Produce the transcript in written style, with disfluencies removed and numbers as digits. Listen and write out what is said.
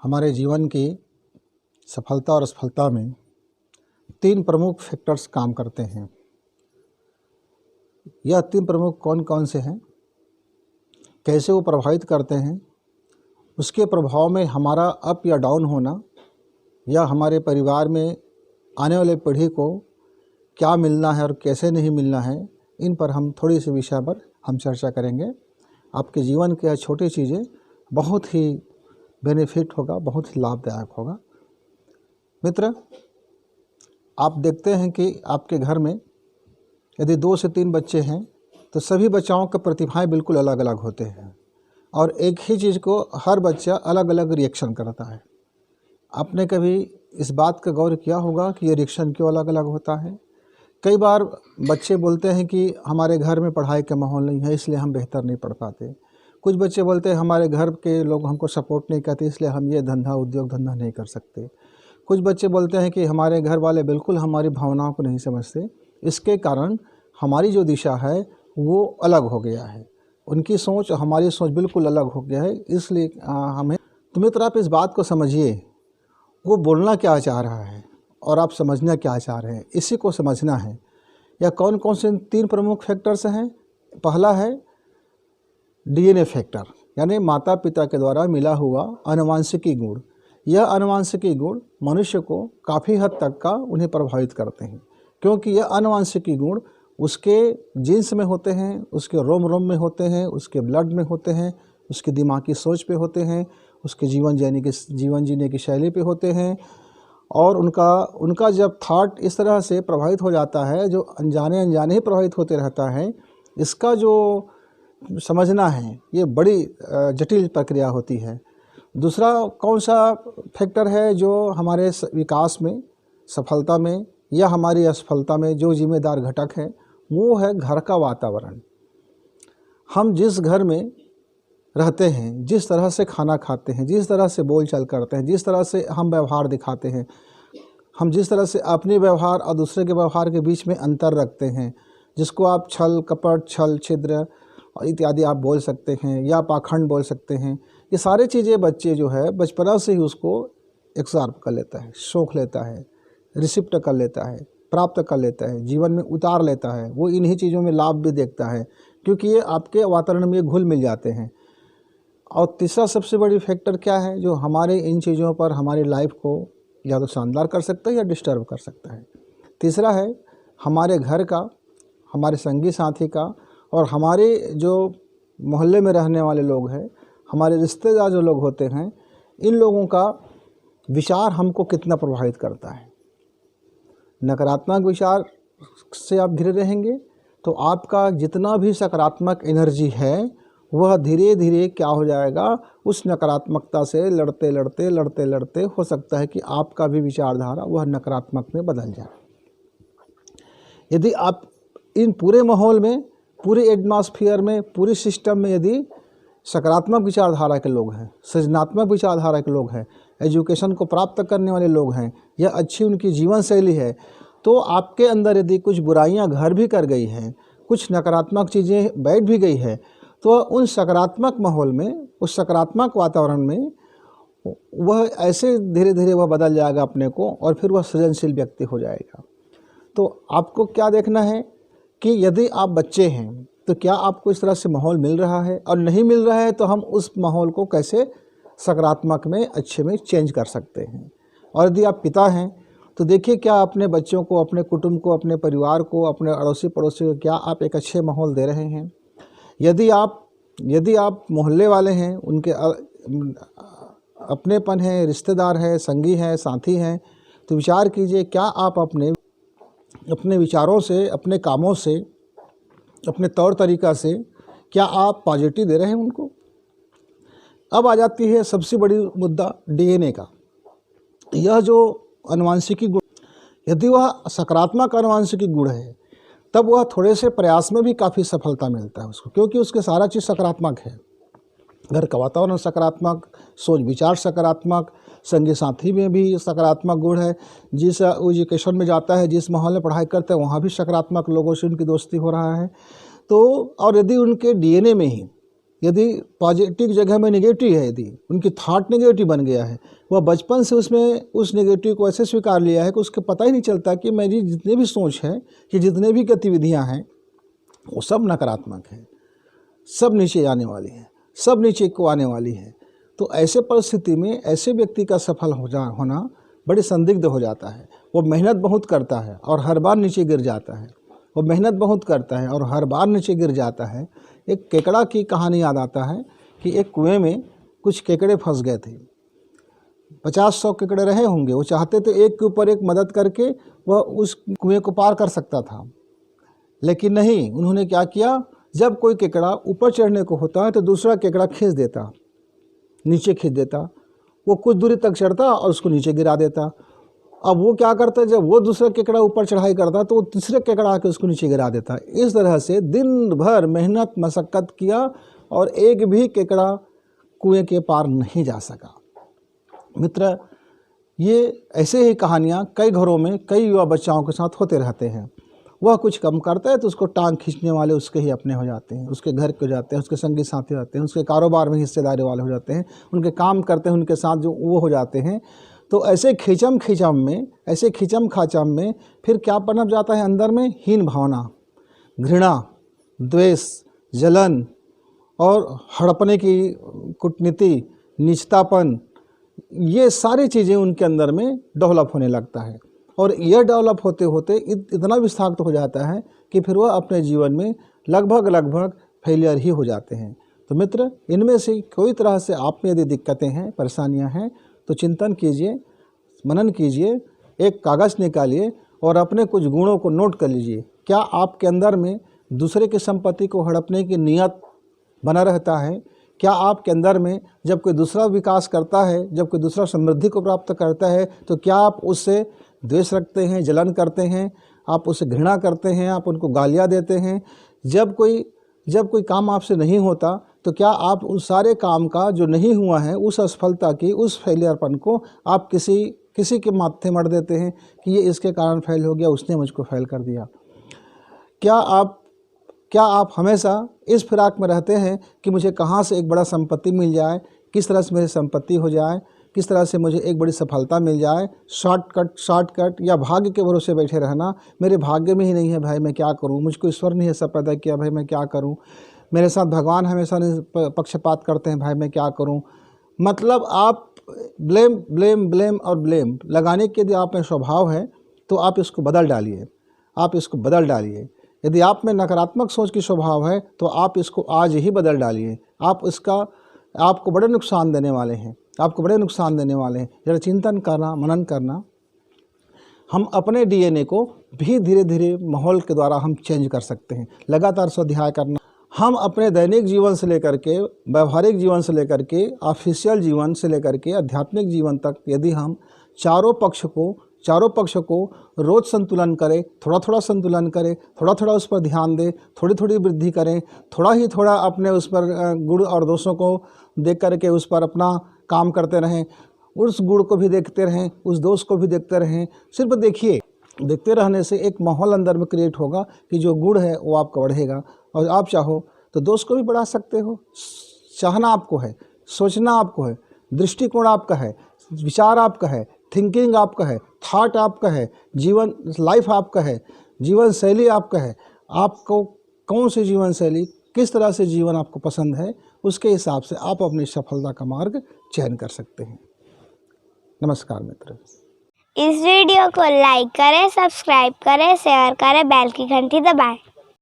हमारे जीवन की सफलता और असफलता में 3 प्रमुख फैक्टर्स काम करते हैं। यह 3 प्रमुख कौन कौन से हैं, कैसे वो प्रभावित करते हैं, उसके प्रभाव में हमारा अप या डाउन होना या हमारे परिवार में आने वाले पीढ़ी को क्या मिलना है और कैसे नहीं मिलना है, इन पर हम थोड़ी सी विषय पर हम चर्चा करेंगे। आपके जीवन की यह छोटी चीज़ें बहुत ही बेनिफिट होगा, बहुत ही लाभदायक होगा। मित्र, आप देखते हैं कि आपके घर में यदि 2 से 3 बच्चे हैं तो सभी बच्चाओं की प्रतिभाएं बिल्कुल अलग अलग होते हैं और एक ही चीज़ को हर बच्चा अलग अलग रिएक्शन करता है। आपने कभी इस बात का गौर किया होगा कि ये रिएक्शन क्यों अलग अलग होता है? कई बार बच्चे बोलते हैं कि हमारे घर में पढ़ाई का माहौल नहीं है, इसलिए हम बेहतर नहीं पढ़ पाते। कुछ बच्चे बोलते हैं हमारे घर के लोग हमको सपोर्ट नहीं करते, इसलिए हम ये उद्योग धंधा नहीं कर सकते। कुछ बच्चे बोलते हैं कि हमारे घर वाले बिल्कुल हमारी भावनाओं को नहीं समझते, इसके कारण हमारी जो दिशा है वो अलग हो गया है, उनकी सोच हमारी सोच बिल्कुल अलग हो गया है, इसलिए हमें। तो मित्र, आप इस बात को समझिए, वो बोलना क्या चाह रहा है और आप समझना क्या चाह रहे हैं, इसी को समझना है। या कौन कौन से 3 प्रमुख फैक्टर्स हैं? पहला है डीएनए फैक्टर, यानी माता पिता के द्वारा मिला हुआ आनुवंशिकी गुण। यह आनुवंशिकी गुण मनुष्य को काफ़ी हद तक का उन्हें प्रभावित करते हैं, क्योंकि यह आनुवंशिकी गुण उसके जीन्स में होते हैं, उसके रोम रोम में होते हैं, उसके ब्लड में होते हैं, उसके दिमागी सोच पे होते हैं, उसके जीवन जीने की शैली पे होते हैं। और उनका जब थॉट इस तरह से प्रभावित हो जाता है, जो अनजाने ही प्रभावित होते रहता है, इसका जो समझना है ये बड़ी जटिल प्रक्रिया होती है। दूसरा कौन सा फैक्टर है जो हमारे विकास में, सफलता में या हमारी असफलता में जो जिम्मेदार घटक है, वो है घर का वातावरण। हम जिस घर में रहते हैं, जिस तरह से खाना खाते हैं, जिस तरह से बोलचाल करते हैं, जिस तरह से हम व्यवहार दिखाते हैं, हम जिस तरह से अपने व्यवहार और दूसरे के व्यवहार के बीच में अंतर रखते हैं, जिसको आप छल कपट, छल छिद्र इत्यादि आप बोल सकते हैं या पाखंड बोल सकते हैं, ये सारी चीज़ें बच्चे जो है बचपना से ही उसको एब्सॉर्ब कर लेता है, सोख लेता है, रिसिप्ट कर लेता है, प्राप्त कर लेता है, जीवन में उतार लेता है। वो इन्हीं चीज़ों में लाभ भी देखता है, क्योंकि ये आपके वातावरण में घुल मिल जाते हैं। और तीसरा सबसे बड़ी फैक्टर क्या है जो हमारे इन चीज़ों पर हमारी लाइफ को या तो शानदार कर सकता है या डिस्टर्ब कर सकता है। तीसरा है हमारे घर का, हमारे संगी साथी का और हमारे जो मोहल्ले में रहने वाले लोग हैं, हमारे रिश्तेदार जो लोग होते हैं, इन लोगों का विचार हमको कितना प्रभावित करता है। नकारात्मक विचार से आप घिरे रहेंगे तो आपका जितना भी सकारात्मक एनर्जी है वह धीरे धीरे क्या हो जाएगा, उस नकारात्मकता से लड़ते हो सकता है कि आपका भी विचारधारा वह नकारात्मक में बदल जाए। यदि आप इन पूरे माहौल में, पूरे एटमॉस्फेयर में, पूरे सिस्टम में यदि सकारात्मक विचारधारा के लोग हैं, सृजनात्मक विचारधारा के लोग हैं, एजुकेशन को प्राप्त करने वाले लोग हैं, या अच्छी उनकी जीवन शैली है, तो आपके अंदर यदि कुछ बुराइयां घर भी कर गई हैं, कुछ नकारात्मक चीज़ें बैठ भी गई है, तो उन सकारात्मक माहौल में, उस सकारात्मक वातावरण में वह ऐसे धीरे धीरे वह बदल जाएगा अपने को और फिर वह सृजनशील व्यक्ति हो जाएगा। तो आपको क्या देखना है कि यदि आप बच्चे हैं तो क्या आपको इस तरह से माहौल मिल रहा है, और नहीं मिल रहा है तो हम उस माहौल को कैसे सकारात्मक में, अच्छे में चेंज कर सकते हैं। और यदि आप पिता हैं तो देखिए क्या अपने बच्चों को, अपने कुटुंब को, अपने परिवार को, अपने अड़ोसी पड़ोसी को क्या आप एक अच्छे माहौल दे रहे हैं। यदि आप मोहल्ले वाले हैं, उनके अपनेपन है, रिश्तेदार है, संगी हैं, साथी हैं, तो विचार कीजिए क्या आप अपने विचारों से, अपने कामों से, अपने तौर तरीका से क्या आप पॉजिटिव दे रहे हैं उनको। अब आ जाती है सबसे बड़ी मुद्दा डीएनए का। यह जो आनुवंशिकी गुण, यदि वह सकारात्मक आनुवंशिकी गुण है तब वह थोड़े से प्रयास में भी काफ़ी सफलता मिलता है उसको, क्योंकि उसके सारा चीज़ सकारात्मक है। घर का वातावरण सकारात्मक, सोच विचार सकारात्मक, संगी साथी में भी सकारात्मक गुण है। जिस एजुकेशन में जाता है, जिस माहौल में पढ़ाई करता है, वहाँ भी सकारात्मक लोगों से उनकी दोस्ती हो रहा है। तो और यदि उनके डीएनए में ही यदि पॉजिटिव की जगह में नेगेटिव है, यदि उनकी थॉट नेगेटिव बन गया है, वह बचपन से उसमें उस नेगेटिव को ऐसे स्वीकार लिया है कि उसको पता ही नहीं चलता कि मेरी जितने भी सोच है, कि जितने भी गतिविधियां हैं, वो सब नकारात्मक है, सब नीचे आने वाली है, सब नीचे को आने वाली है। तो ऐसे परिस्थिति में ऐसे व्यक्ति का सफल होना बड़ी संदिग्ध हो जाता है। वो मेहनत बहुत करता है और हर बार नीचे गिर जाता है, वो मेहनत बहुत करता है और हर बार नीचे गिर जाता है। एक केकड़ा की कहानी याद आता है कि एक कुएं में कुछ केकड़े फंस गए थे। 50-100 केकड़े रहे होंगे। वो चाहते थे एक के ऊपर एक मदद करके वह उस कुएं को पार कर सकता था, लेकिन नहीं, उन्होंने क्या किया, जब कोई केकड़ा ऊपर चढ़ने को होता है तो दूसरा केकड़ा खींच देता, नीचे खींच देता। वो कुछ दूरी तक चढ़ता और उसको नीचे गिरा देता। अब वो क्या करता है, जब वो दूसरा केकड़ा ऊपर चढ़ाई करता तो वो तीसरे केकड़ा आके उसको नीचे गिरा देता। इस तरह से दिन भर मेहनत मशक्क़त किया और एक भी केकड़ा कुएं के पार नहीं जा सका। मित्र, ये ऐसे ही कहानियाँ कई घरों में कई युवा बच्चाओं के साथ होते रहते हैं। वह कुछ कम करता है तो उसको टांग खींचने वाले उसके ही अपने हो जाते हैं, उसके घर के हो जाते हैं, उसके संगी साथी होते हैं, उसके कारोबार में हिस्सेदारी वाले हो जाते हैं, उनके काम करते हैं उनके साथ जो वो हो जाते हैं। तो ऐसे खींचम खाचम में फिर क्या पनप जाता है अंदर में, हीन भावना, घृणा, द्वेष, जलन और हड़पने की कूटनीति, नीचतापन, ये सारी चीज़ें उनके अंदर में डेवलप होने लगता है। और यह डेवलप होते होते इतना विषाक्त हो जाता है कि फिर वह अपने जीवन में लगभग फेलियर ही हो जाते हैं। तो मित्र, इनमें से कोई तरह से आप में यदि दिक्कतें हैं, परेशानियां हैं, तो चिंतन कीजिए, मनन कीजिए, एक कागज़ निकालिए और अपने कुछ गुणों को नोट कर लीजिए। क्या आपके अंदर में दूसरे की संपत्ति को हड़पने की नियत बना रहता है? क्या आपके अंदर में जब कोई दूसरा विकास करता है, जब कोई दूसरा समृद्धि को प्राप्त करता है, तो क्या आप उससे द्वेष रखते हैं, जलन करते हैं, आप उससे घृणा करते हैं, आप उनको गालियाँ देते हैं? जब कोई काम आपसे नहीं होता तो क्या आप उस सारे काम का जो नहीं हुआ है, उस असफलता की, उस फेलियरपन को आप किसी के माथे मढ़ देते हैं कि ये इसके कारण फेल हो गया, उसने मुझको फेल कर दिया? क्या आप हमेशा इस फिराक में रहते हैं कि मुझे कहाँ से एक बड़ा संपत्ति मिल जाए, किस तरह से मेरी संपत्ति हो जाए, किस तरह से मुझे एक बड़ी सफलता मिल जाए, शॉर्टकट या भाग्य के भरोसे बैठे रहना? मेरे भाग्य में ही नहीं है भाई, मैं क्या करूं, मुझको ईश्वर ने ऐसा पैदा किया भाई, मैं क्या करूं, मेरे साथ भगवान हमेशा पक्षपात करते हैं भाई, मैं क्या करूं? मतलब आप ब्लेम लगाने के यदि आप में स्वभाव है तो आप इसको बदल डालिए। यदि आप में नकारात्मक सोच की स्वभाव है तो आप इसको आज ही बदल डालिए। आपको बड़े नुकसान देने वाले हैं, जरा चिंतन करना, मनन करना। हम अपने डीएनए को भी धीरे धीरे माहौल के द्वारा हम चेंज कर सकते हैं। लगातार स्वाध्याय करना। हम अपने दैनिक जीवन से लेकर के, व्यवहारिक जीवन से लेकर के, ऑफिशियल जीवन से लेकर के आध्यात्मिक जीवन तक यदि हम चारों पक्ष को रोज़ संतुलन करें, थोड़ा संतुलन करें, थोड़ा उस पर ध्यान दें, थोड़ी वृद्धि करें, थोड़ा अपने उस पर गुण और दोषों को देख करके उस पर अपना काम करते रहें, उस गुण को भी देखते रहें, उस दोष को भी देखते रहें। सिर्फ देखते रहने से एक माहौल अंदर में क्रिएट होगा कि जो गुण है वो आपका बढ़ेगा, और आप चाहो तो दोष को भी बढ़ा सकते हो। चाहना आपको है, सोचना आपको है, दृष्टिकोण आपका है, विचार आपका है, थिंकिंग आपका है, थॉट आपका है, लाइफ आपका है, जीवन शैली आपका है। आपको कौन सी जीवन शैली, किस तरह से जीवन आपको पसंद है, उसके हिसाब से आप अपनी सफलता का मार्ग चयन कर सकते हैं। नमस्कार मित्र। इस वीडियो को लाइक करें, सब्सक्राइब करें, शेयर करें, बेल की घंटी दबाएं।